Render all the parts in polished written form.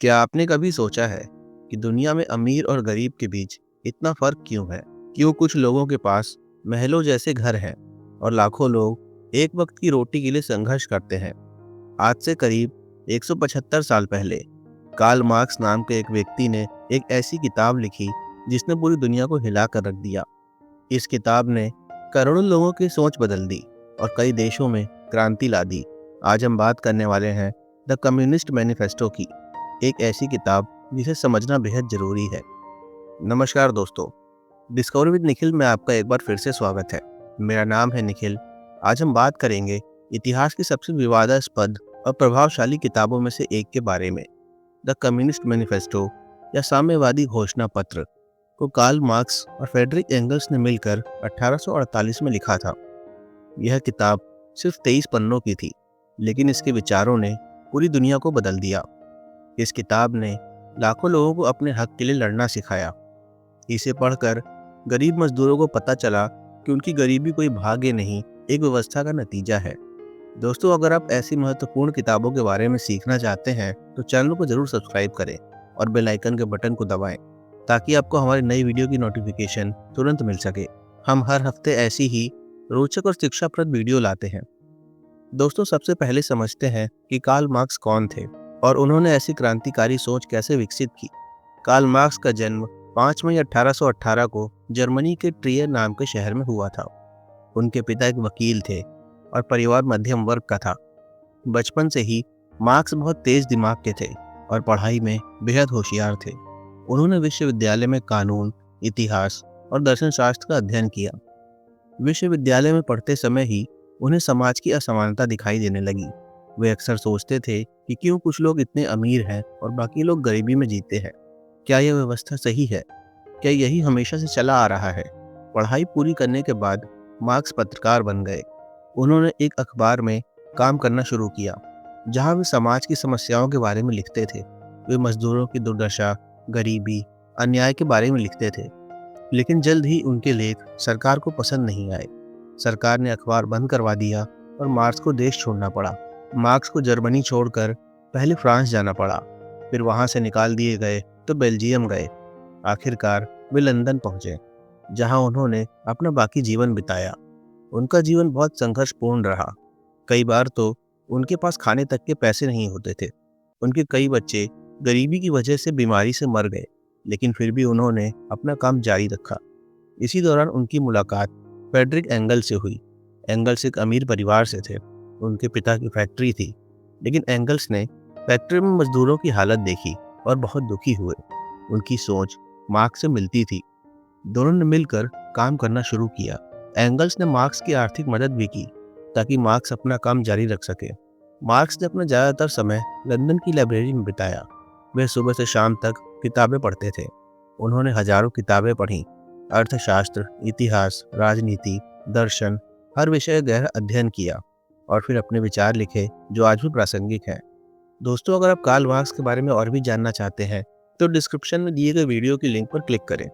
क्या आपने कभी सोचा है कि दुनिया में अमीर और गरीब के बीच इतना फर्क क्यों है? क्यों कुछ लोगों के पास महलों जैसे घर हैं और लाखों लोग एक वक्त की रोटी के लिए संघर्ष करते हैं? आज से करीब 175 साल पहले कार्ल मार्क्स नाम के एक व्यक्ति ने एक ऐसी किताब लिखी जिसने पूरी दुनिया को हिला कर रख दिया। इस किताब ने करोड़ों लोगों की सोच बदल दी और कई देशों में क्रांति ला दी। आज हम बात करने वाले हैं द कम्युनिस्ट मैनिफेस्टो की, एक ऐसी किताब जिसे समझना बेहद जरूरी है। नमस्कार दोस्तों, डिस्कवर विद निखिल में आपका एक बार फिर से स्वागत है। मेरा नाम है निखिल। आज हम बात करेंगे इतिहास की सबसे विवादास्पद और प्रभावशाली किताबों में से एक के बारे में, द कम्युनिस्ट मैनिफेस्टो या साम्यवादी घोषणा पत्र को कार्ल मार्क्स और फ्रेडरिक एंगल्स ने मिलकर 1848 में लिखा था। यह किताब सिर्फ 23 पन्नों की थी, लेकिन इसके विचारों ने पूरी दुनिया को बदल दिया। इस किताब ने लाखों लोगों को अपने हक के लिए लड़ना सिखाया। इसे पढ़कर गरीब मजदूरों को पता चला कि उनकी गरीबी कोई भाग्य नहीं, एक व्यवस्था का नतीजा है। दोस्तों, अगर आप ऐसी महत्वपूर्ण किताबों के बारे में सीखना चाहते हैं तो चैनल को जरूर सब्सक्राइब करें और बेल आइकन के बटन को दबाएं ताकि आपको हमारी नई वीडियो की नोटिफिकेशन तुरंत मिल सके। हम हर हफ्ते ऐसी ही रोचक और शिक्षाप्रद वीडियो लाते हैं। दोस्तों, सबसे पहले समझते हैं कि कार्ल मार्क्स कौन थे और उन्होंने ऐसी क्रांतिकारी सोच कैसे विकसित की। कार्ल मार्क्स का जन्म 5 मई 1818 को जर्मनी के ट्रियर नाम के शहर में हुआ था। उनके पिता एक वकील थे और परिवार मध्यम वर्ग का था। बचपन से ही मार्क्स बहुत तेज दिमाग के थे और पढ़ाई में बेहद होशियार थे। उन्होंने विश्वविद्यालय में कानून, इतिहास और दर्शन शास्त्र का अध्ययन किया। विश्वविद्यालय में पढ़ते समय ही उन्हें समाज की असमानता दिखाई देने लगी। वे अक्सर सोचते थे कि क्यों कुछ लोग इतने अमीर हैं और बाकी लोग गरीबी में जीते हैं। क्या यह व्यवस्था सही है? क्या यही हमेशा से चला आ रहा है? पढ़ाई पूरी करने के बाद मार्क्स पत्रकार बन गए। उन्होंने एक अखबार में काम करना शुरू किया, जहां वे समाज की समस्याओं के बारे में लिखते थे। वे मजदूरों की दुर्दशा, गरीबी, अन्याय के बारे में लिखते थे। लेकिन जल्द ही उनके लेख सरकार को पसंद नहीं आए। सरकार ने अखबार बंद करवा दिया और मार्क्स को देश छोड़ना पड़ा। मार्क्स को जर्मनी छोड़कर पहले फ्रांस जाना पड़ा, फिर वहां से निकाल दिए गए तो बेल्जियम गए। आखिरकार वे लंदन पहुंचे, जहां उन्होंने अपना बाकी जीवन बिताया। उनका जीवन बहुत संघर्षपूर्ण रहा। कई बार तो उनके पास खाने तक के पैसे नहीं होते थे। उनके कई बच्चे गरीबी की वजह से बीमारी से मर गए, लेकिन फिर भी उन्होंने अपना काम जारी रखा। इसी दौरान उनकी मुलाकात फ्रेडरिक एंगल से हुई। एंगल्स एक अमीर परिवार से थे। उनके पिता की फैक्ट्री थी, लेकिन एंगल्स ने फैक्ट्री में मजदूरों की हालत देखी और बहुत दुखी हुए। उनकी सोच मार्क्स से मिलती थी। दोनों ने मिलकर काम करना शुरू किया। एंगल्स ने मार्क्स की आर्थिक मदद भी की ताकि मार्क्स अपना काम जारी रख सके। मार्क्स ने अपना ज़्यादातर समय लंदन की लाइब्रेरी में बिताया। वे सुबह से शाम तक किताबें पढ़ते थे। उन्होंने हजारों किताबें पढ़ीं। अर्थशास्त्र, इतिहास, राजनीति, दर्शन, हर विषय गहरा अध्ययन किया और फिर अपने विचार लिखे जो आज भी प्रासंगिक हैं। दोस्तों, अगर आप कार्ल मार्क्स के बारे में और भी जानना चाहते हैं तो डिस्क्रिप्शन में दिए गए वीडियो की लिंक पर क्लिक करें।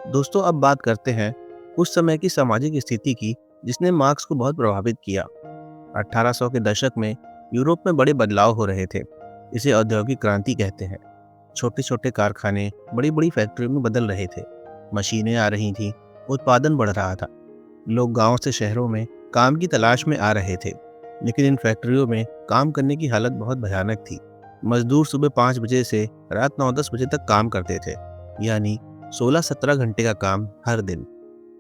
दोस्तों, अब बात करते हैं उस समय की सामाजिक स्थिति की जिसने मार्क्स को बहुत प्रभावित किया। 1800 के दशक में यूरोप में बड़े बदलाव हो रहे थे। इसे औद्योगिक क्रांति कहते हैं। छोटे छोटे कारखाने बड़ी बड़ी फैक्ट्रियों में बदल रहे थे। मशीनें आ रही थीं, उत्पादन बढ़ रहा था। लोग गांव से शहरों में काम की तलाश में आ रहे थे, लेकिन इन फैक्ट्रियों में काम करने की हालत बहुत भयानक थी। मजदूर सुबह 5 बजे से रात 9-10 बजे तक काम करते थे, यानी 16-17 घंटे का काम हर दिन।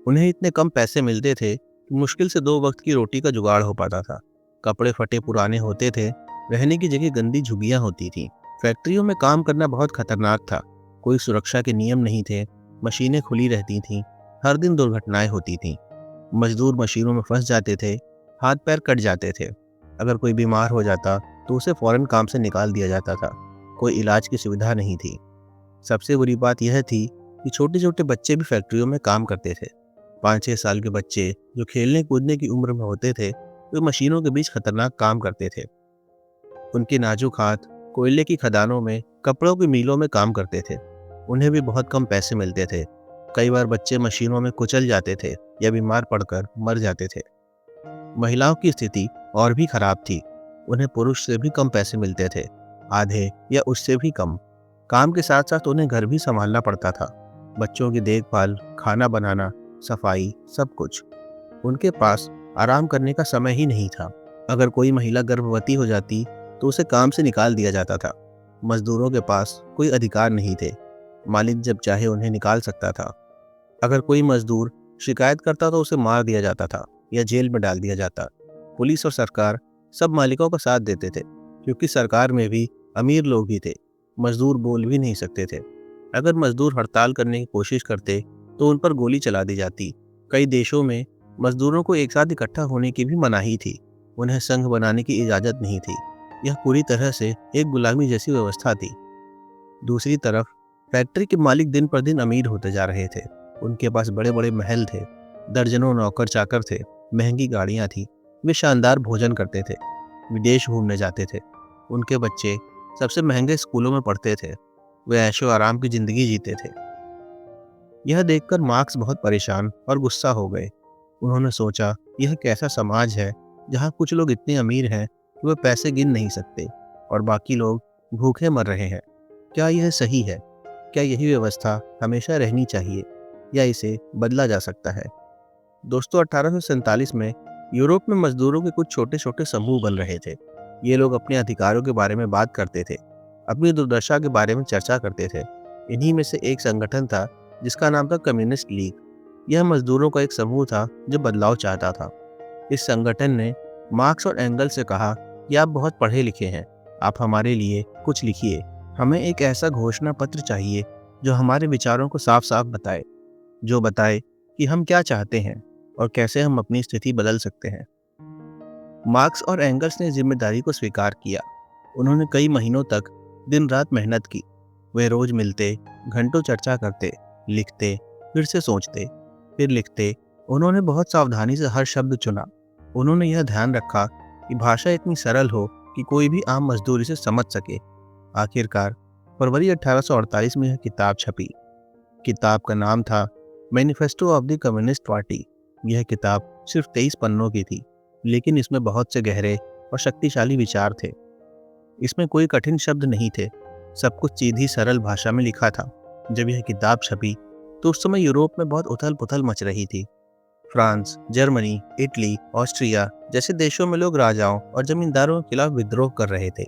उन्हें इतने कम पैसे मिलते थे कि मुश्किल से 2 वक्त की रोटी का जुगाड़ हो पाता था। कपड़े फटे पुराने होते थे, रहने की जगह गंदी झुग्गियां होती थी। फैक्ट्रियों में काम करना बहुत खतरनाक था। कोई सुरक्षा के नियम नहीं थे। मशीनें खुली रहती थीं। हर दिन दुर्घटनाएं होती थीं। मजदूर मशीनों में फंस जाते थे, हाथ पैर कट जाते थे। अगर कोई बीमार हो जाता तो उसे फौरन काम से निकाल दिया जाता था। कोई इलाज की सुविधा नहीं थी। सबसे बुरी बात यह थी कि छोटे छोटे बच्चे भी फैक्ट्रियों में काम करते थे। 5-6 साल के बच्चे जो खेलने कूदने की उम्र में होते थे, वे मशीनों के बीच खतरनाक काम करते थे। उनके नाजुक हाथ कोयले की खदानों में, कपड़ों की मिलों में काम करते थे। उन्हें भी बहुत कम पैसे मिलते थे। कई बार बच्चे मशीनों में कुचल जाते थे या बीमार पड़कर मर जाते थे। महिलाओं की स्थिति और भी खराब थी। उन्हें पुरुष से भी कम पैसे मिलते थे। आधे या उससे भी कम। काम के साथ साथ उन्हें घर भी संभालना पड़ता था। बच्चों की देखभाल, खाना बनाना, सफाई, सब कुछ। उनके पास आराम करने का समय ही नहीं था। अगर कोई महिला गर्भवती हो जाती तो उसे काम से निकाल दिया जाता था। मजदूरों के पास कोई अधिकार नहीं थे। मालिक जब चाहे उन्हें निकाल सकता था। अगर कोई मजदूर शिकायत करता तो उसे मार दिया जाता था या जेल में डाल दिया जाता। पुलिस और सरकार सब मालिकों का साथ देते थे, क्योंकि सरकार में भी अमीर लोग ही थे। मजदूर बोल भी नहीं सकते थे। अगर मजदूर हड़ताल करने की कोशिश करते तो उन पर गोली चला दी जाती। कई देशों में मजदूरों को एक साथ इकट्ठा होने की भी मनाही थी। उन्हें संघ बनाने की इजाज़त नहीं थी। यह पूरी तरह से एक गुलामी जैसी व्यवस्था थी। दूसरी तरफ फैक्ट्री के मालिक दिन पर दिन अमीर होते जा रहे थे। उनके पास बड़े बड़े महल थे, दर्जनों नौकर चाकर थे, महंगी गाड़ियां थी। वे शानदार भोजन करते थे, विदेश घूमने जाते थे। उनके बच्चे सबसे महंगे स्कूलों में पढ़ते थे। वे ऐशो आराम की जिंदगी जीते थे। यह देखकर मार्क्स बहुत परेशान और गुस्सा हो गए। उन्होंने सोचा, यह कैसा समाज है जहाँ कुछ लोग इतने अमीर हैं कि वे पैसे गिन नहीं सकते और बाकी लोग भूखे मर रहे हैं। क्या यह सही है? क्या यही व्यवस्था हमेशा रहनी चाहिए या इसे बदला जा सकता है? दोस्तों, 1847 में यूरोप में मजदूरों के कुछ छोटे छोटे समूह बन रहे थे। ये लोग अपने अधिकारों के बारे में बात करते थे, अपनी दुर्दशा के बारे में चर्चा करते थे। इन्हीं में से एक संगठन था जिसका नाम था कम्युनिस्ट लीग। यह मजदूरों का एक समूह था जो बदलाव चाहता था। इस संगठन ने मार्क्स और एंगल्स से कहा कि आप बहुत पढ़े लिखे हैं, आप हमारे लिए कुछ लिखिए। हमें एक ऐसा घोषणा पत्र चाहिए जो हमारे विचारों को साफ साफ बताए, जो बताए कि हम क्या चाहते हैं और कैसे हम अपनी स्थिति बदल सकते हैं। मार्क्स और एंगल्स ने जिम्मेदारी को स्वीकार किया। उन्होंने कई महीनों तक दिन रात मेहनत की। वे रोज मिलते, घंटों चर्चा करते, लिखते, फिर से सोचते, फिर लिखते। उन्होंने बहुत सावधानी से हर शब्द चुना। उन्होंने यह ध्यान रखा कि भाषा इतनी सरल हो कि कोई भी आम मजदूर इसे समझ सके। आखिरकार फरवरी 1848 में यह किताब छपी। किताब का नाम था manifesto of the communist party. यह किताब सिर्फ 23 पन्नों की थी, लेकिन इसमें बहुत से गहरे और शक्तिशाली विचार थे। इसमें कोई कठिन शब्द नहीं थे, सब कुछ सीधी सरल भाषा में लिखा था। जब यह किताब छपी तो उस समय यूरोप में बहुत उथल पुथल मच रही थी। फ्रांस, जर्मनी, इटली, ऑस्ट्रिया जैसे देशों में लोग राजाओं और जमींदारों के खिलाफ विद्रोह कर रहे थे।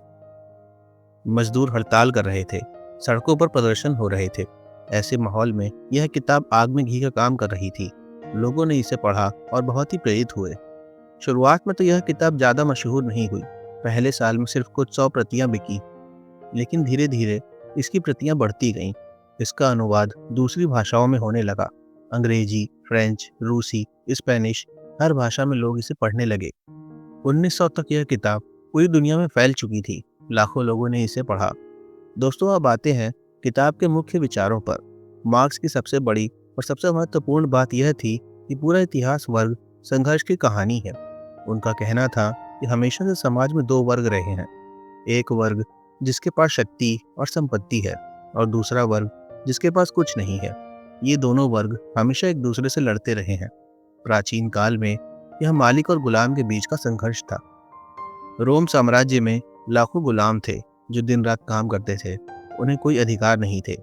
मजदूर हड़ताल कर रहे थे, सड़कों पर प्रदर्शन हो रहे थे। ऐसे माहौल में यह किताब आग में घी का काम कर रही थी। लोगों ने इसे पढ़ा और बहुत ही प्रेरित हुए। शुरुआत में तो यह किताब ज़्यादा मशहूर नहीं हुई। पहले साल में सिर्फ कुछ 100 प्रतियां बिकी, लेकिन धीरे धीरे इसकी प्रतियां बढ़ती गईं। इसका अनुवाद दूसरी भाषाओं में होने लगा। अंग्रेजी, फ्रेंच, रूसी, स्पेनिश, हर भाषा में लोग इसे पढ़ने लगे। 1900 तक यह किताब पूरी दुनिया में फैल चुकी थी। लाखों लोगों ने इसे पढ़ा। दोस्तों, अब आते हैं किताब के मुख्य विचारों पर। मार्क्स की सबसे बड़ी और सबसे महत्वपूर्ण बात यह थी कि पूरा इतिहास वर्ग संघर्ष की कहानी है। उनका कहना था कि हमेशा से समाज में दो वर्ग रहे हैं। एक वर्ग जिसके पास शक्ति और संपत्ति है और दूसरा वर्ग जिसके पास कुछ नहीं है। ये दोनों वर्ग हमेशा एक दूसरे से लड़ते रहे हैं। प्राचीन काल में यह मालिक और गुलाम के बीच का संघर्ष था। रोम साम्राज्य में लाखों गुलाम थे जो दिन रात काम करते थे। उन्हें कोई अधिकार नहीं थे।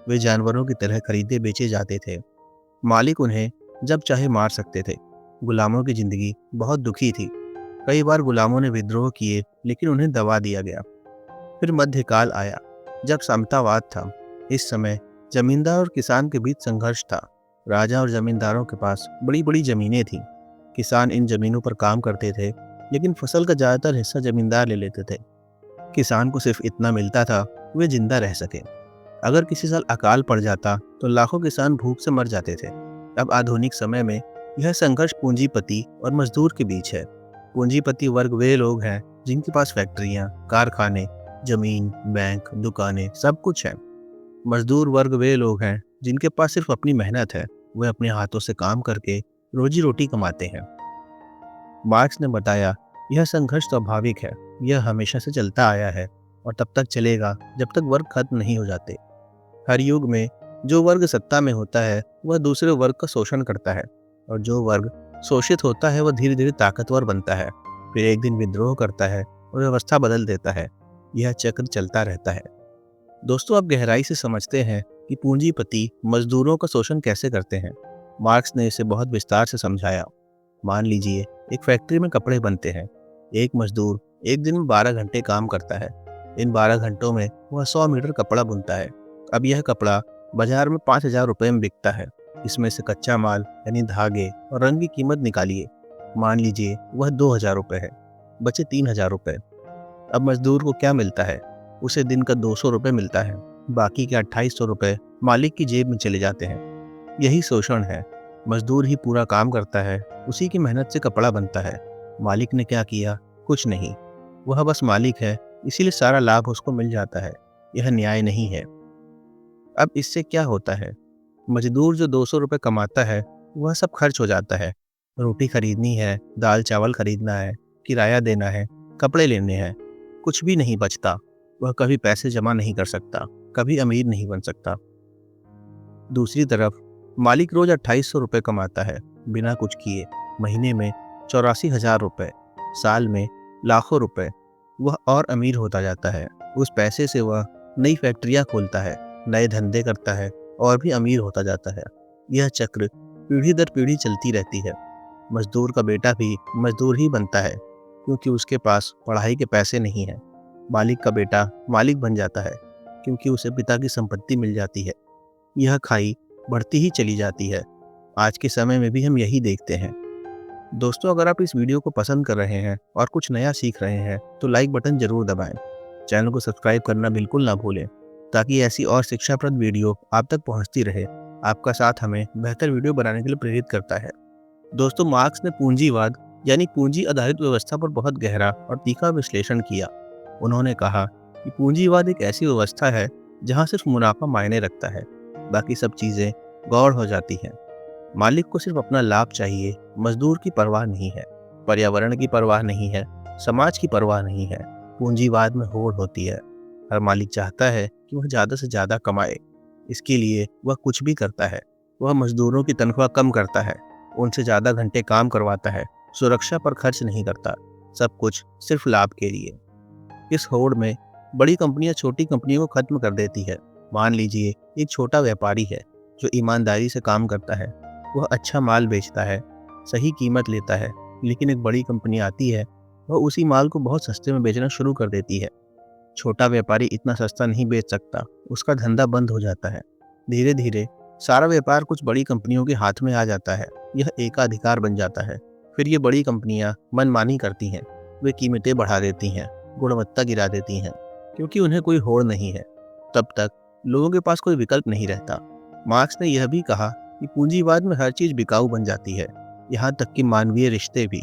वे जानवरों की तरह खरीदे बेचे जाते थे। मालिक उन्हें जब चाहे मार सकते थे। गुलामों की जिंदगी बहुत दुखी थी। कई बार गुलामों ने विद्रोह किए, लेकिन उन्हें दबा दिया गया। फिर मध्यकाल आया, जब समतावाद था। इस समय जमींदार और किसान के बीच संघर्ष था। राजा और जमींदारों के पास बड़ी बड़ी जमीनें थीं। किसान इन जमीनों पर काम करते थे, लेकिन फसल का ज़्यादातर हिस्सा जमींदार ले लेते थे। किसान को सिर्फ इतना मिलता था कि वे जिंदा रह सके। अगर किसी साल अकाल पड़ जाता तो लाखों किसान भूख से मर जाते थे। अब आधुनिक समय में यह संघर्ष पूंजीपति और मजदूर के बीच है। पूंजीपति वर्ग वे लोग हैं जिनके पास फैक्ट्रियां, कारखाने, जमीन, बैंक, दुकानें, सब कुछ है। मजदूर वर्ग वे लोग हैं जिनके पास सिर्फ अपनी मेहनत है। वे अपने हाथों से काम करके रोजी रोटी कमाते हैं। मार्क्स ने बताया, यह संघर्ष स्वाभाविक है। यह हमेशा से चलता आया है और तब तक चलेगा जब तक वर्ग खत्म नहीं हो जाते। हर युग में जो वर्ग सत्ता में होता है वह दूसरे वर्ग का शोषण करता है, और जो वर्ग शोषित होता है वह धीरे धीरे ताकतवर बनता है। फिर एक दिन विद्रोह करता है और व्यवस्था बदल देता है। यह चक्र चलता रहता है। दोस्तों, आप गहराई से समझते हैं कि पूंजीपति मजदूरों का शोषण कैसे करते हैं। मार्क्स ने इसे बहुत विस्तार से समझाया। मान लीजिए, एक फैक्ट्री में कपड़े बनते हैं। एक मजदूर एक दिन में 12 घंटे काम करता है। इन 12 घंटों में वह 100 मीटर कपड़ा बुनता है। अब यह कपड़ा बाजार में 5,000 रुपये में बिकता है। इसमें से कच्चा माल यानी धागे और रंग की कीमत निकालिए। मान लीजिए वह 2,000 रुपये है, बचे 3,000 रुपये। अब मजदूर को क्या मिलता है? उसे दिन का 200 रुपये मिलता है। बाकी के 2,800 रुपये मालिक की जेब में चले जाते हैं। यही शोषण है। मजदूर ही पूरा काम करता है, उसी की मेहनत से कपड़ा बनता है। मालिक ने क्या किया? कुछ नहीं। वह बस मालिक है, इसीलिए सारा लाभ उसको मिल जाता है। यह न्याय नहीं है। अब इससे क्या होता है? मजदूर जो 200 रुपये कमाता है, वह सब खर्च हो जाता है। रोटी खरीदनी है, दाल चावल खरीदना है, किराया देना है, कपड़े लेने हैं, कुछ भी नहीं बचता। वह कभी पैसे जमा नहीं कर सकता, कभी अमीर नहीं बन सकता। दूसरी तरफ मालिक रोज 2,800 रुपये कमाता है, बिना कुछ किए। महीने में 84,000 रुपये, साल में लाखों रुपए। वह और अमीर होता जाता है। उस पैसे से वह नई फैक्ट्रियां खोलता है, नए धंधे करता है और भी अमीर होता जाता है। यह चक्र पीढ़ी दर पीढ़ी चलती रहती है। मजदूर का बेटा भी मजदूर ही बनता है, क्योंकि उसके पास पढ़ाई के पैसे नहीं हैं। मालिक का बेटा मालिक बन जाता है, क्योंकि उसे पिता की संपत्ति मिल जाती है। यह खाई बढ़ती ही चली जाती है। आज के समय में भी हम यही देखते हैं। दोस्तों, अगर आप इस वीडियो को पसंद कर रहे हैं और कुछ नया सीख रहे हैं तो लाइक बटन जरूर दबाएं। चैनल को सब्सक्राइब करना बिल्कुल ना भूलें, ताकि ऐसी और शिक्षाप्रद वीडियो आप तक पहुंचती रहे। आपका साथ हमें बेहतर वीडियो बनाने के लिए प्रेरित करता है। दोस्तों, मार्क्स ने पूंजीवाद यानी पूंजी आधारित व्यवस्था पर बहुत गहरा और तीखा विश्लेषण किया। उन्होंने कहा कि पूंजीवाद एक ऐसी व्यवस्था है जहां सिर्फ मुनाफा मायने रखता है, बाकी सब चीजें गौड़ हो जाती हैं। मालिक को सिर्फ अपना लाभ चाहिए, मजदूर की परवाह नहीं है, पर्यावरण की परवाह नहीं है, समाज की परवाह नहीं है। पूंजीवाद में होड़ होती है। हर मालिक चाहता है कि वह ज़्यादा से ज़्यादा कमाए। इसके लिए वह कुछ भी करता है। वह मजदूरों की तनख्वाह कम करता है, उनसे ज़्यादा घंटे काम करवाता है, सुरक्षा पर खर्च नहीं करता, सब कुछ सिर्फ लाभ के लिए। इस होड़ में बड़ी कंपनियां छोटी कंपनियों को खत्म कर देती है। मान लीजिए, एक छोटा व्यापारी है जो ईमानदारी से काम करता है। वह अच्छा माल बेचता है, सही कीमत लेता है, लेकिन एक बड़ी कंपनी आती है, वह उसी माल को बहुत सस्ते में बेचना शुरू कर देती है। छोटा व्यापारी इतना सस्ता नहीं बेच सकता, उसका धंधा बंद हो जाता है। धीरे धीरे सारा व्यापार कुछ बड़ी कंपनियों के हाथ में आ जाता है। यह एकाधिकार बन जाता है। फिर ये बड़ी कंपनियां मनमानी करती हैं। वे कीमतें बढ़ा देती हैं, गुणवत्ता गिरा देती हैं, क्योंकि उन्हें कोई होड़ नहीं है। तब तक लोगों के पास कोई विकल्प नहीं रहता। मार्क्स ने यह भी कहा कि पूंजीवाद में हर चीज बिकाऊ बन जाती है, यहाँ तक कि मानवीय रिश्ते भी।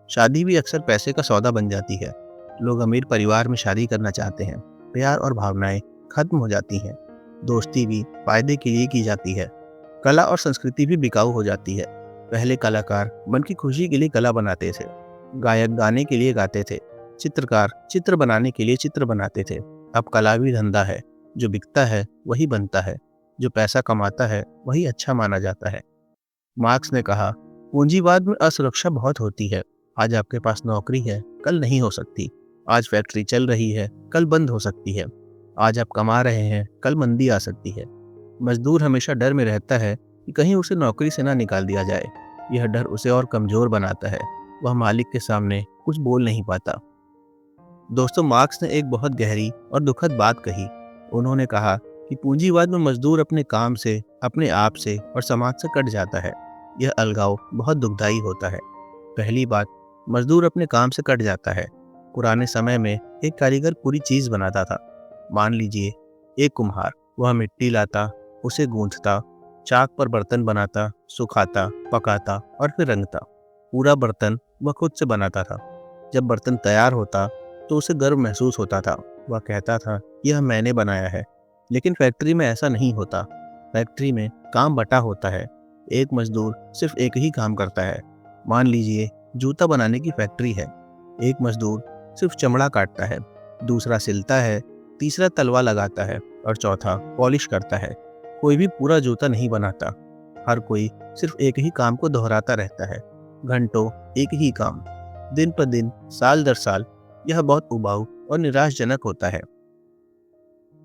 शादी भी अक्सर पैसे का सौदा बन जाती है। लोग अमीर परिवार में शादी करना चाहते हैं, प्यार और भावनाएं खत्म हो जाती हैं। दोस्ती भी फायदे के लिए की जाती है। कला और संस्कृति भी बिकाऊ हो जाती है। पहले कलाकार मन की खुशी के लिए कला बनाते थे, गायक गाने के लिए गाते थे, चित्रकार चित्र बनाने के लिए चित्र बनाते थे। अब कला भी धंधा है। जो बिकता है वही बनता है, जो पैसा कमाता है वही अच्छा माना जाता है। मार्क्स ने कहा, पूंजीवाद में असुरक्षा बहुत होती है। आज आपके पास नौकरी है, कल नहीं हो सकती। आज फैक्ट्री चल रही है, कल बंद हो सकती है। आज आप कमा रहे हैं, कल मंदी आ सकती है। मजदूर हमेशा डर में रहता है कि कहीं उसे नौकरी से ना निकाल दिया जाए। यह डर उसे और कमजोर बनाता है। वह मालिक के सामने कुछ बोल नहीं पाता। दोस्तों, मार्क्स ने एक बहुत गहरी और दुखद बात कही। उन्होंने कहा कि पूंजीवाद में मजदूर अपने काम से, अपने आप से और समाज से कट जाता है। यह अलगाव बहुत दुखदाई होता है। पहली बात, मजदूर अपने काम से कट जाता है। पुराने समय में एक कारीगर पूरी चीज बनाता था। मान लीजिए, एक कुम्हार, वह मिट्टी लाता, उसे गूंथता, चाक पर बर्तन बनाता, सुखाता, पकाता और फिर रंगता। पूरा बर्तन वह खुद से बनाता था। जब बर्तन तैयार होता तो उसे गर्व महसूस होता था। वह कहता था, यह मैंने बनाया है। लेकिन फैक्ट्री में ऐसा नहीं होता। फैक्ट्री में काम बटा होता है। एक मजदूर सिर्फ एक ही काम करता है। मान लीजिए, जूता बनाने की फैक्ट्री है। एक मजदूर सिर्फ चमड़ा काटता है, दूसरा सिलता है, तीसरा तलवा लगाता है और चौथा पॉलिश करता है। कोई भी पूरा जूता नहीं बनाता। हर कोई सिर्फ एक ही काम को दोहराता रहता है। घंटों एक ही काम, दिन पर दिन, साल दर साल। यह बहुत उबाऊ और निराशजनक होता है।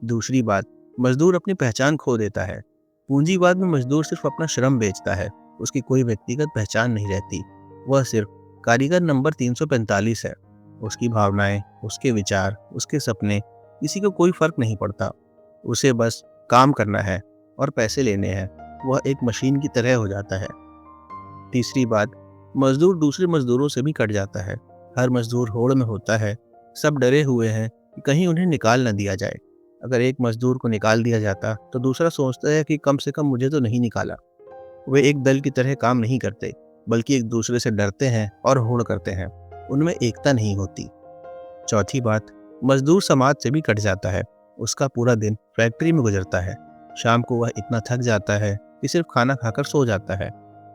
दूसरी बात, मजदूर अपनी पहचान खो देता है। पूंजीवाद में मजदूर सिर्फ अपना श्रम बेचता है, उसकी कोई व्यक्तिगत पहचान नहीं रहती। वह सिर्फ कारीगर नंबर 345 है। उसकी भावनाएं, उसके विचार, उसके सपने किसी को कोई फर्क नहीं पड़ता। उसे बस काम करना है और पैसे लेने हैं। वह एक मशीन की तरह हो जाता है। तीसरी बात, मजदूर दूसरे मजदूरों से भी कट जाता है। हर मजदूर होड़ में होता है। सब डरे हुए हैं कि कहीं उन्हें निकाल न दिया जाए। अगर एक मजदूर को निकाल दिया जाता तो दूसरा सोचता है कि कम से कम मुझे तो नहीं निकाला। वे एक दल की तरह काम नहीं करते, बल्कि एक दूसरे से डरते हैं और होड़ करते हैं। उनमें एकता नहीं होती। चौथी बात, मजदूर समाज से भी कट जाता है। उसका पूरा दिन फैक्ट्री में गुजरता है। शाम को वह इतना थक जाता है कि सिर्फ खाना खाकर सो जाता है।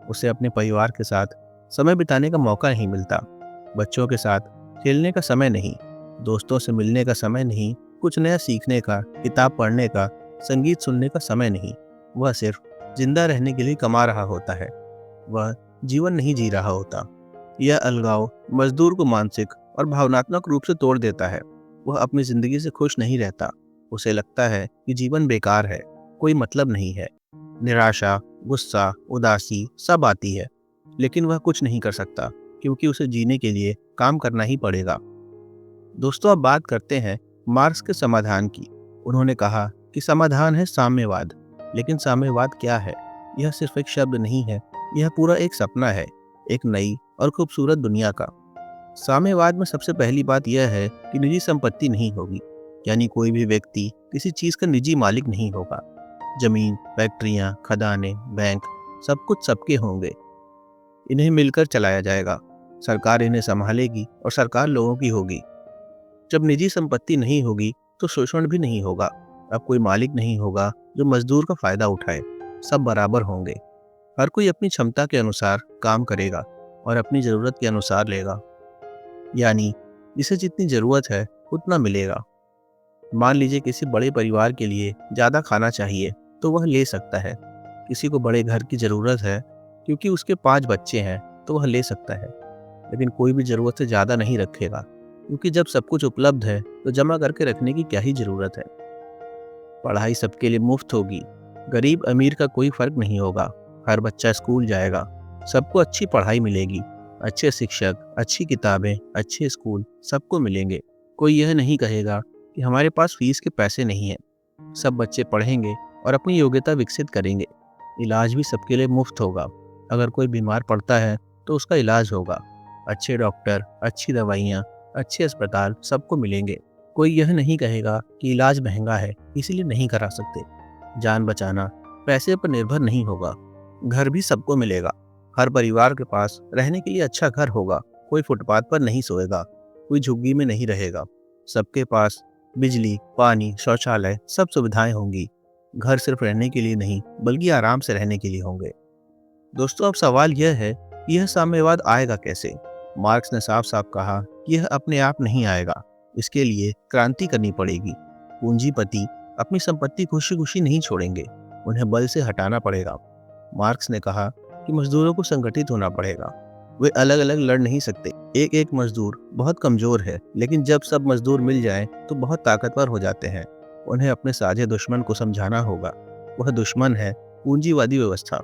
उसे अपने परिवार के साथ समय बिताने का मौका नहीं मिलता। बच्चों के साथ खेलने का समय नहीं, दोस्तों से मिलने का समय नहीं, कुछ नया सीखने का, किताब पढ़ने का, संगीत सुनने का समय नहीं। वह सिर्फ जिंदा रहने के लिए कमा रहा होता है। वह जीवन नहीं जी रहा होता। यह अलगाव मजदूर को मानसिक और भावनात्मक रूप से तोड़ देता है। वह अपनी जिंदगी से खुश नहीं रहता। उसे लगता है कि जीवन बेकार है, कोई मतलब नहीं है। निराशा, गुस्सा, उदासी सब आती है, लेकिन वह कुछ नहीं कर सकता क्योंकि उसे जीने के लिए काम करना ही पड़ेगा। दोस्तों, अब बात करते हैं मार्क्स के समाधान की। उन्होंने कहा कि समाधान है साम्यवाद। लेकिन साम्यवाद क्या है? यह सिर्फ एक शब्द नहीं है, यह पूरा एक सपना है, एक नई और खूबसूरत दुनिया का। साम्यवाद में सबसे पहली बात यह है कि निजी संपत्ति नहीं होगी, यानी कोई भी व्यक्ति किसी चीज का निजी मालिक नहीं होगा। जमीन, फैक्ट्रियां, खदानें, बैंक, सब कुछ सबके होंगे। इन्हें मिलकर चलाया जाएगा। सरकार इन्हें संभालेगी और सरकार लोगों की होगी। जब निजी संपत्ति नहीं होगी तो शोषण भी नहीं होगा। अब कोई मालिक नहीं होगा जो मजदूर का फायदा उठाए। सब बराबर होंगे। हर कोई अपनी क्षमता के अनुसार काम करेगा और अपनी जरूरत के अनुसार लेगा, यानी जिसे जितनी जरूरत है उतना मिलेगा। मान लीजिए किसी बड़े परिवार के लिए ज़्यादा खाना चाहिए तो वह ले सकता है। किसी को बड़े घर की ज़रूरत है क्योंकि उसके 5 बच्चे हैं तो वह ले सकता है। लेकिन कोई भी ज़रूरत से ज़्यादा नहीं रखेगा, क्योंकि जब सब कुछ उपलब्ध है तो जमा करके रखने की क्या ही ज़रूरत है। पढ़ाई सबके लिए मुफ्त होगी। गरीब अमीर का कोई फर्क नहीं होगा। हर बच्चा स्कूल जाएगा। सबको अच्छी पढ़ाई मिलेगी। अच्छे शिक्षक, अच्छी किताबें, अच्छे स्कूल सबको मिलेंगे। कोई यह नहीं कहेगा कि हमारे पास फीस के पैसे नहीं हैं। सब बच्चे पढ़ेंगे और अपनी योग्यता विकसित करेंगे। इलाज भी सबके लिए मुफ्त होगा। अगर कोई बीमार पड़ता है तो उसका इलाज होगा। अच्छे डॉक्टर, अच्छी दवाइयाँ, अच्छे अस्पताल सबको मिलेंगे। कोई यह नहीं कहेगा कि इलाज महंगा है इसीलिए नहीं करा सकते। जान बचाना पैसे पर निर्भर नहीं होगा। घर भी सबको मिलेगा। हर परिवार के पास रहने के लिए अच्छा घर होगा। कोई फुटपाथ पर नहीं सोएगा, कोई झुग्गी में नहीं रहेगा। सबके पास बिजली, पानी, शौचालय सब सुविधाएं होंगी। घर सिर्फ रहने के लिए नहीं बल्कि आराम से रहने के लिए होंगे। दोस्तों, अब सवाल यह है कि यह साम्यवाद आएगा कैसे? मार्क्स ने साफ साफ कहा कि यह अपने आप नहीं आएगा। इसके लिए क्रांति करनी पड़ेगी। पूंजीपति अपनी संपत्ति खुशी खुशी नहीं छोड़ेंगे, उन्हें बल से हटाना पड़ेगा। मार्क्स ने कहा कि मजदूरों को संगठित होना पड़ेगा। वे अलग अलग लड़ नहीं सकते। एक एक मजदूर बहुत कमजोर है, लेकिन जब सब मजदूर मिल जाएं तो बहुत ताकतवर हो जाते हैं। उन्हें अपने साझे दुश्मन को समझाना होगा। वह दुश्मन है पूंजीवादी व्यवस्था।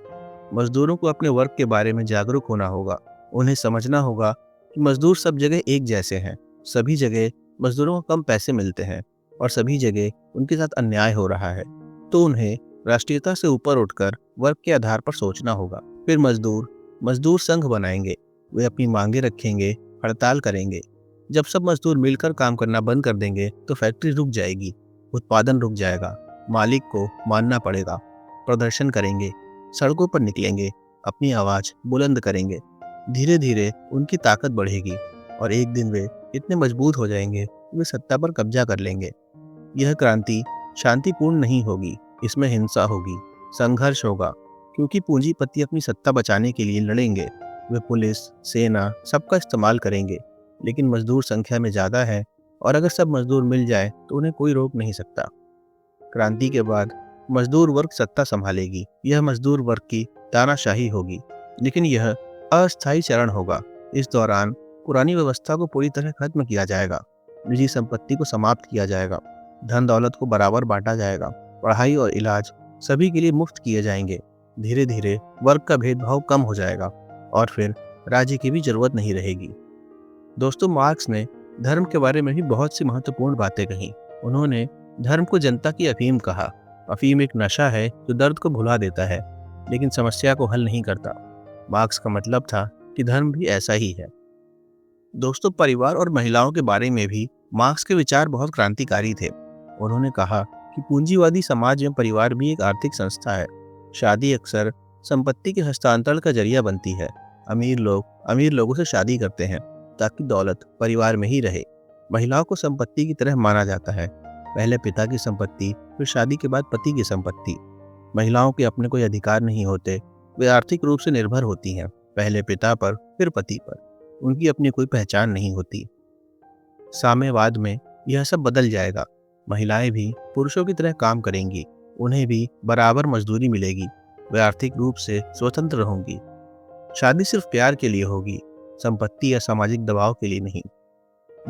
मजदूरों को अपने वर्क के बारे में जागरूक होना होगा। उन्हें समझना होगा कि मजदूर सब जगह एक जैसे हैं। सभी जगह मजदूरों को कम पैसे मिलते हैं और सभी जगह उनके साथ अन्याय हो रहा है। तो उन्हें राष्ट्रीयता से ऊपर उठकर वर्ग के आधार पर सोचना होगा। फिर मजदूर संघ बनाएंगे। वे अपनी मांगे रखेंगे, हड़ताल करेंगे। जब सब मजदूर मिलकर काम करना बंद कर देंगे तो फैक्ट्री रुक जाएगी, उत्पादन रुक जाएगा। मालिक को मानना पड़ेगा। प्रदर्शन करेंगे, सड़कों पर निकलेंगे, अपनी आवाज बुलंद करेंगे। धीरे धीरे उनकी ताकत बढ़ेगी और एक दिन वे इतने मजबूत हो जाएंगे कि वे सत्ता पर कब्जा कर लेंगे। यह क्रांति शांतिपूर्ण नहीं होगी, इसमें हिंसा होगी, संघर्ष होगा, क्योंकि पूंजीपति अपनी सत्ता बचाने के लिए लड़ेंगे। वे पुलिस, सेना सबका इस्तेमाल करेंगे। लेकिन मजदूर संख्या में ज़्यादा है और अगर सब मजदूर मिल जाए तो उन्हें कोई रोक नहीं सकता। क्रांति के बाद मजदूर वर्ग सत्ता संभालेगी। यह मजदूर वर्ग की तानाशाही होगी, लेकिन यह अस्थायी चरण होगा। इस दौरान पुरानी व्यवस्था को पूरी तरह खत्म किया जाएगा। निजी संपत्ति को समाप्त किया जाएगा, धन दौलत को बराबर बांटा जाएगा, पढ़ाई और इलाज सभी के लिए मुफ्त किए जाएंगे। धीरे धीरे वर्ग का भेदभाव कम हो जाएगा और फिर राज्य की भी जरूरत नहीं रहेगी। दोस्तों, मार्क्स ने धर्म के बारे में भी बहुत सी महत्वपूर्ण बातें कही। उन्होंने धर्म को जनता की अफीम कहा। अफीम एक नशा है जो दर्द को भुला देता है, लेकिन समस्या को हल नहीं करता। मार्क्स का मतलब था कि धर्म भी ऐसा ही है। दोस्तों, परिवार और महिलाओं के बारे में भी मार्क्स के विचार बहुत क्रांतिकारी थे। उन्होंने कहा कि पूंजीवादी समाज में परिवार भी एक आर्थिक संस्था है। शादी अक्सर संपत्ति के हस्तांतरण का जरिया बनती है। अमीर लोग अमीर लोगों से शादी करते हैं ताकि दौलत परिवार में ही रहे। महिलाओं को संपत्ति की तरह माना जाता है, पहले पिता की संपत्ति, फिर शादी के बाद पति की संपत्ति। महिलाओं के अपने कोई अधिकार नहीं होते, वे आर्थिक रूप से निर्भर होती हैं, पहले पिता पर फिर पति पर। उनकी अपनी कोई पहचान नहीं होती। साम्यवाद में यह सब बदल जाएगा। महिलाएं भी पुरुषों की तरह काम करेंगी, उन्हें भी बराबर मजदूरी मिलेगी, वे आर्थिक रूप से स्वतंत्र होंगी। शादी सिर्फ प्यार के लिए होगी, संपत्ति या सामाजिक दबाव के लिए नहीं।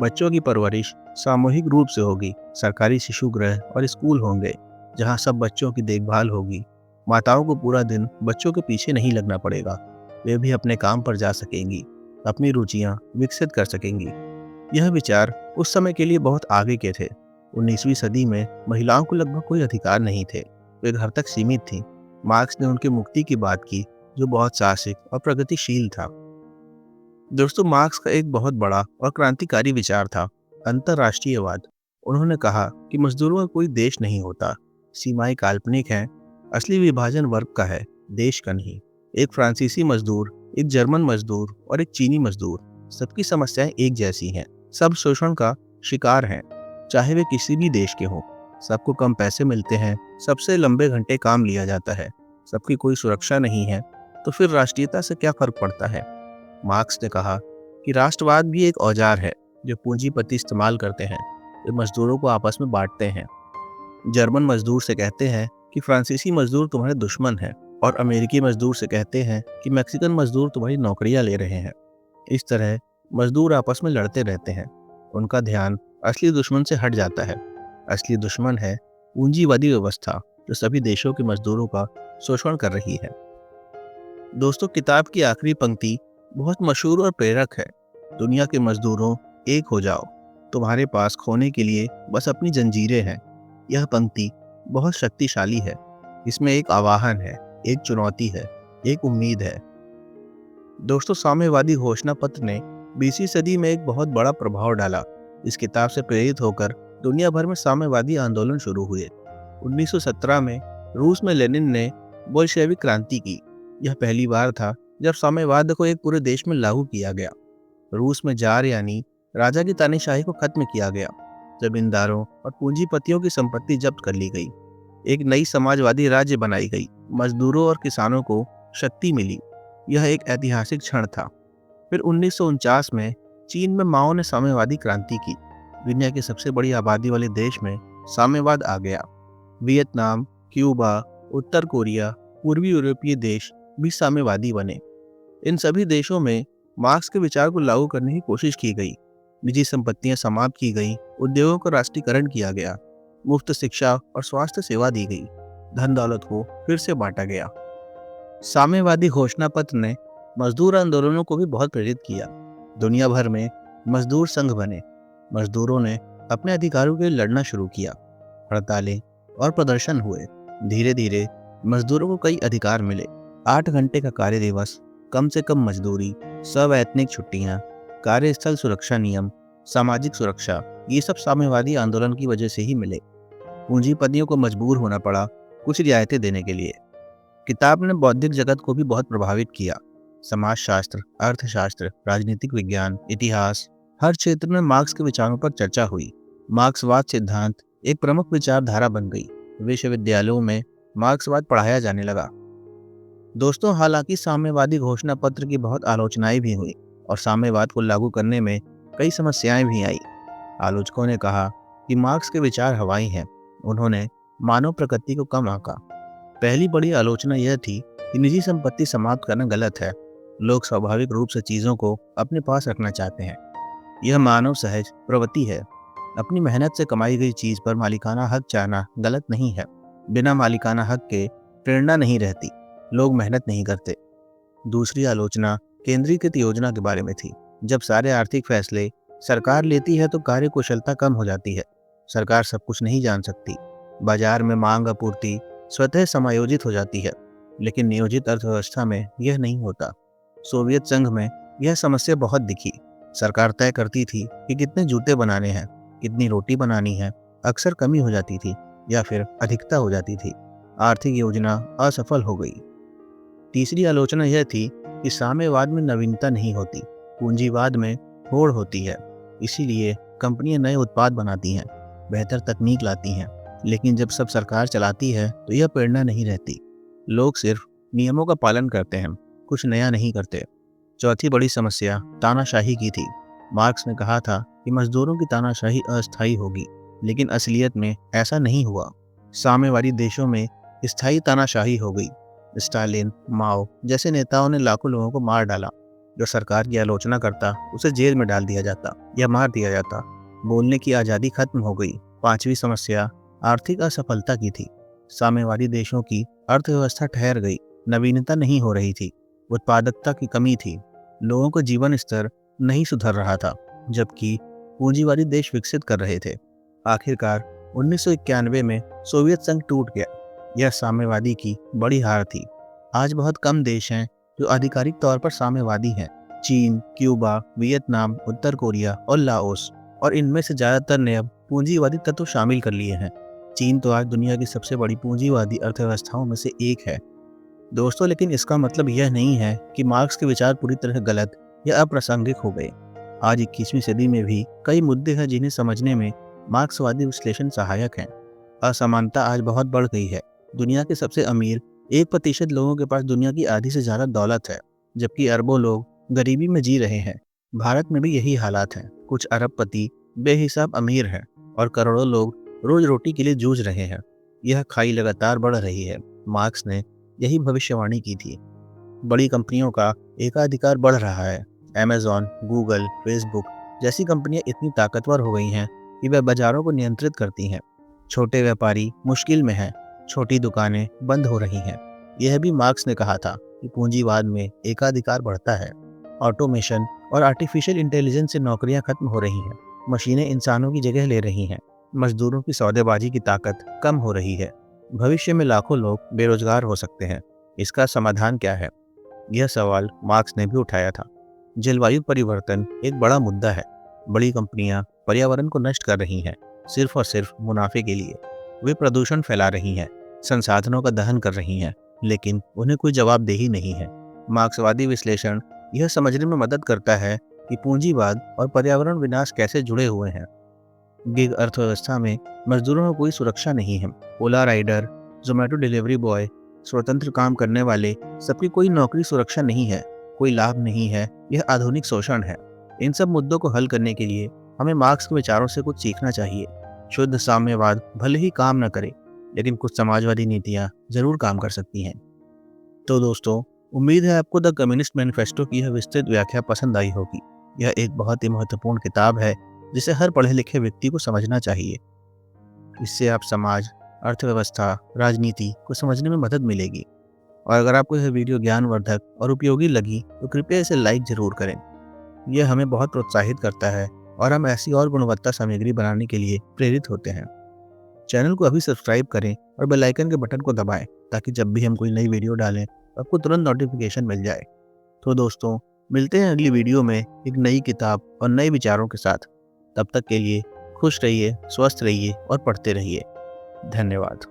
बच्चों की परवरिश सामूहिक रूप से होगी, सरकारी शिशु गृह और स्कूल होंगे जहां सब बच्चों की देखभाल होगी। माताओं को पूरा दिन बच्चों के पीछे नहीं लगना पड़ेगा, वे भी अपने काम पर जा सकेंगी, अपनी रुचियां विकसित कर सकेंगी। यह विचार उस समय के लिए बहुत आगे के थे। 19वीं सदी में महिलाओं को लगभग कोई अधिकार नहीं थे, वे घर तक सीमित थीं। मार्क्स ने उनकी मुक्ति की बात की, जो बहुत साहसिक और प्रगतिशील था। दोस्तों, मार्क्स का एक बहुत बड़ा और क्रांतिकारी विचार था अंतर्राष्ट्रीयवाद। उन्होंने कहा कि मजदूरों का कोई देश नहीं होता, सीमाएं काल्पनिक हैं, असली विभाजन वर्ग का है, देश का नहीं। एक फ्रांसीसी मजदूर, एक जर्मन मजदूर और एक चीनी मजदूर, सबकी समस्याएं एक जैसी हैं। सब शोषण का शिकार हैं, चाहे वे किसी भी देश के हों। सबको कम पैसे मिलते हैं, सबसे लंबे घंटे काम लिया जाता है, सबकी कोई सुरक्षा नहीं है, तो फिर राष्ट्रीयता से क्या फर्क पड़ता है। मार्क्स ने कहा कि राष्ट्रवाद भी एक औजार है जो पूंजीपति इस्तेमाल करते हैं, वे मजदूरों को आपस में बांटते हैं। जर्मन मजदूर से कहते हैं कि फ्रांसीसी मजदूर तुम्हारे दुश्मन हैं, और अमेरिकी मजदूर से कहते हैं कि मैक्सिकन मजदूर तुम्हारी नौकरियां ले रहे हैं। इस तरह मजदूर आपस में लड़ते रहते हैं, उनका ध्यान असली दुश्मन से हट जाता है। असली दुश्मन है पूंजीवादी व्यवस्था जो सभी देशों के मजदूरों का शोषण कर रही है। दोस्तों, किताब की आखिरी पंक्ति बहुत मशहूर और प्रेरक है। दुनिया के मजदूरों, एक हो जाओ, तुम्हारे पास खोने के लिए बस अपनी जंजीरें हैं। यह पंक्ति बहुत शक्तिशाली है। इसमें एक आह्वान है, एक चुनौती है, एक उम्मीद है। दोस्तों, साम्यवादी घोषणा पत्र ने 20वीं सदी में एक बहुत बड़ा प्रभाव डाला। इस किताब से प्रेरित होकर दुनिया भर में साम्यवादी आंदोलन शुरू हुए। 1917 में रूस में लेनिन ने बोल्शेविक क्रांति की। यह पहली बार था जब साम्यवाद को एक पूरे देश में लागू किया गया। रूस में जार यानी राजा की तानाशाही को खत्म किया गया। जमींदारों और पूंजीपतियों की संपत्ति जब्त कर ली गई। एक नई समाजवादी राज्य बनाई गई। मजदूरों और किसानों को शक्ति मिली। यह एक ऐतिहासिक क्षण था। फिर 1949 में चीन में माओ ने साम्यवादी क्रांति की। दुनिया की सबसे बड़ी आबादी वाले देश में साम्यवाद आ गया। वियतनाम, क्यूबा, उत्तर कोरिया, पूर्वी यूरोपीय देश भी साम्यवादी बने। इन सभी देशों में मार्क्स के विचार को लागू करने की कोशिश की गई। निजी संपत्तियां समाप्त की गई, उद्योगों का राष्ट्रीयकरण किया गया, मुफ्त शिक्षा और स्वास्थ्य सेवा दी गई, धन दौलत को फिर से बांटा गया। साम्यवादी घोषणा पत्र ने मजदूर आंदोलनों को भी बहुत प्रेरित किया। दुनिया भर में मजदूर संघ बने। मजदूरों ने अपने अधिकारों के लिए लड़ना शुरू किया। हड़तालें और प्रदर्शन हुए। धीरे धीरे मजदूरों को कई अधिकार मिले। 8 घंटे का कार्य दिवस, कम से कम मजदूरी, सवैतनिक छुट्टियां, कार्यस्थल सुरक्षा नियम, सामाजिक सुरक्षा, ये सब साम्यवादी आंदोलन की वजह से ही मिले। पूंजीपतियों को मजबूर होना पड़ा कुछ रियायतें देने के लिए। किताब ने बौद्धिक जगत को भी बहुत प्रभावित किया। समाजशास्त्र, अर्थशास्त्र, राजनीतिक विज्ञान, इतिहास, हर क्षेत्र में मार्क्स के विचारों पर चर्चा हुई। मार्क्सवाद सिद्धांत एक प्रमुख विचारधारा बन गई। विश्वविद्यालयों में मार्क्सवाद पढ़ाया जाने लगा। दोस्तों, हालांकि साम्यवादी घोषणा पत्र की बहुत आलोचनाएं भी हुई और साम्यवाद को लागू करने में कई समस्याएं भी आई। आलोचकों ने कहा कि मार्क्स के विचार हवाई हैं। उन्होंने मानव प्रकृति को कम आंका। पहली बड़ी आलोचना यह थी कि निजी संपत्ति समाप्त करना गलत है। लोग स्वाभाविक रूप से चीजों को अपने पास रखना चाहते हैं। यह मानव सहज प्रवृत्ति है। अपनी मेहनत से कमाई गई चीज पर मालिकाना हक चाहना गलत नहीं है। बिना मालिकाना हक के प्रेरणा नहीं रहती, लोग मेहनत नहीं करते। दूसरी आलोचना केंद्रीकृत योजना के बारे में थी। जब सारे आर्थिक फैसले सरकार लेती है तो कार्यकुशलता कम हो जाती है। सरकार सब कुछ नहीं जान सकती। बाजार में मांग आपूर्ति स्वतः समायोजित हो जाती है, लेकिन नियोजित अर्थव्यवस्था में यह नहीं होता। सोवियत संघ में यह समस्या बहुत दिखी। सरकार तय करती थी कि कितने जूते बनाने हैं, कितनी रोटी बनानी है। अक्सर कमी हो जाती थी या फिर अधिकता हो जाती थी। आर्थिक योजना असफल हो गई। तीसरी आलोचना यह थी कि साम्यवाद में नवीनता नहीं होती, पूंजीवाद में होड़ होती है। इसीलिए कंपनियां नए उत्पाद बनाती हैं, बेहतर तकनीक लाती हैं, लेकिन जब सब सरकार चलाती है तो यह प्रेरणा नहीं रहती। लोग सिर्फ नियमों का पालन करते हैं, कुछ नया नहीं करते। चौथी बड़ी समस्या तानाशाही की थी। मार्क्स ने कहा था कि मजदूरों की तानाशाही अस्थायी होगी, लेकिन असलियत में ऐसा नहीं हुआ। साम्यवादी देशों में स्थायी तानाशाही हो गई। स्टालिन, माओ जैसे नेताओं ने लाखों लोगों को मार डाला। जो सरकार की आलोचना करता उसे जेल में डाल दिया जाता या मार दिया जाता। बोलने की आज़ादी खत्म हो गई। पांचवी समस्या आर्थिक असफलता की थी। साम्यवादी देशों की अर्थव्यवस्था ठहर गई, नवीनता नहीं हो रही थी, उत्पादकता की कमी थी, लोगों का जीवन स्तर नहीं सुधर रहा था, जबकि पूंजीवादी देश विकसित कर रहे थे। आखिरकार 1991 में सोवियत संघ टूट गया। यह साम्यवादी की बड़ी हार थी। आज बहुत कम देश हैं जो आधिकारिक तौर पर साम्यवादी हैं। चीन, क्यूबा, वियतनाम, उत्तर कोरिया और लाओस, और इनमें से ज़्यादातर ने अब पूंजीवादी तत्व शामिल कर लिए हैं। चीन तो आज दुनिया की सबसे बड़ी पूंजीवादी अर्थव्यवस्थाओं में से एक है। दोस्तों, लेकिन इसका मतलब यह नहीं है कि मार्क्स के विचार पूरी तरह गलत या अप्रासंगिक हो गए। आज 21वीं सदी में भी कई मुद्दे हैं जिन्हें समझने में मार्क्सवादी विश्लेषण सहायक हैं। असमानता आज बहुत बढ़ गई है। दुनिया के सबसे अमीर 1% लोगों के पास दुनिया की आधी से ज़्यादा दौलत है, जबकि अरबों लोग गरीबी में जी रहे हैं। भारत में भी यही हालात हैं। कुछ अरबपति बेहिसाब अमीर हैं और करोड़ों लोग रोज रोटी के लिए जूझ रहे हैं। यह खाई लगातार बढ़ रही है। मार्क्स ने यही भविष्यवाणी की थी। बड़ी कंपनियों का एकाधिकार बढ़ रहा है। अमेज़न, गूगल, फेसबुक जैसी कंपनियां इतनी ताकतवर हो गई हैं कि वे बाजारों को नियंत्रित करती हैं। छोटे व्यापारी मुश्किल में हैं, छोटी दुकानें बंद हो रही हैं। यह भी मार्क्स ने कहा था कि पूंजीवाद में एकाधिकार बढ़ता है। ऑटोमेशन और आर्टिफिशियल इंटेलिजेंस से नौकरियां खत्म हो रही हैं। मशीनें इंसानों की जगह ले रही हैं। मजदूरों की सौदेबाजी की ताकत कम हो रही है। भविष्य में लाखों लोग बेरोजगार हो सकते हैं। इसका समाधान क्या है? यह सवाल मार्क्स ने भी उठाया था। जलवायु परिवर्तन एक बड़ा मुद्दा है। बड़ी कंपनियां पर्यावरण को नष्ट कर रही हैं, सिर्फ और सिर्फ मुनाफे के लिए। वे प्रदूषण फैला रही हैं, संसाधनों का दहन कर रही हैं, लेकिन उन्हें कोई जवाबदेही नहीं है। मार्क्सवादी विश्लेषण यह समझने में मदद करता है कि पूंजीवाद और पर्यावरण विनाश कैसे जुड़े हुए हैं। गिग अर्थव्यवस्था में मजदूरों को कोई सुरक्षा नहीं है। ओला राइडर, जोमेटो डिलीवरी बॉय, स्वतंत्र काम करने वाले, सबकी कोई नौकरी सुरक्षा नहीं है, कोई लाभ नहीं है। यह आधुनिक शोषण है। इन सब मुद्दों को हल करने के लिए हमें मार्क्स के विचारों से कुछ सीखना चाहिए। शुद्ध साम्यवाद भले ही काम न करे, लेकिन कुछ समाजवादी नीतियां जरूर काम कर सकती हैं। तो दोस्तों, उम्मीद है आपको द कम्युनिस्ट मैनिफेस्टो की यह विस्तृत व्याख्या पसंद आई होगी। यह एक बहुत ही महत्वपूर्ण किताब है जिसे हर पढ़े लिखे व्यक्ति को समझना चाहिए। इससे आप समाज, अर्थव्यवस्था, राजनीति को समझने में मदद मिलेगी। और अगर आपको यह वीडियो ज्ञानवर्धक और उपयोगी लगी तो कृपया इसे लाइक जरूर करें। यह हमें बहुत प्रोत्साहित करता है और हम ऐसी और गुणवत्ता सामग्री बनाने के लिए प्रेरित होते हैं। चैनल को अभी सब्सक्राइब करें और बेल आइकन के बटन को दबाएं ताकि जब भी हम कोई नई वीडियो डालें तो आपको तुरंत नोटिफिकेशन मिल जाए। तो दोस्तों, मिलते हैं अगली वीडियो में एक नई किताब और नए विचारों के साथ। तब तक के लिए खुश रहिए, स्वस्थ रहिए और पढ़ते रहिए। धन्यवाद।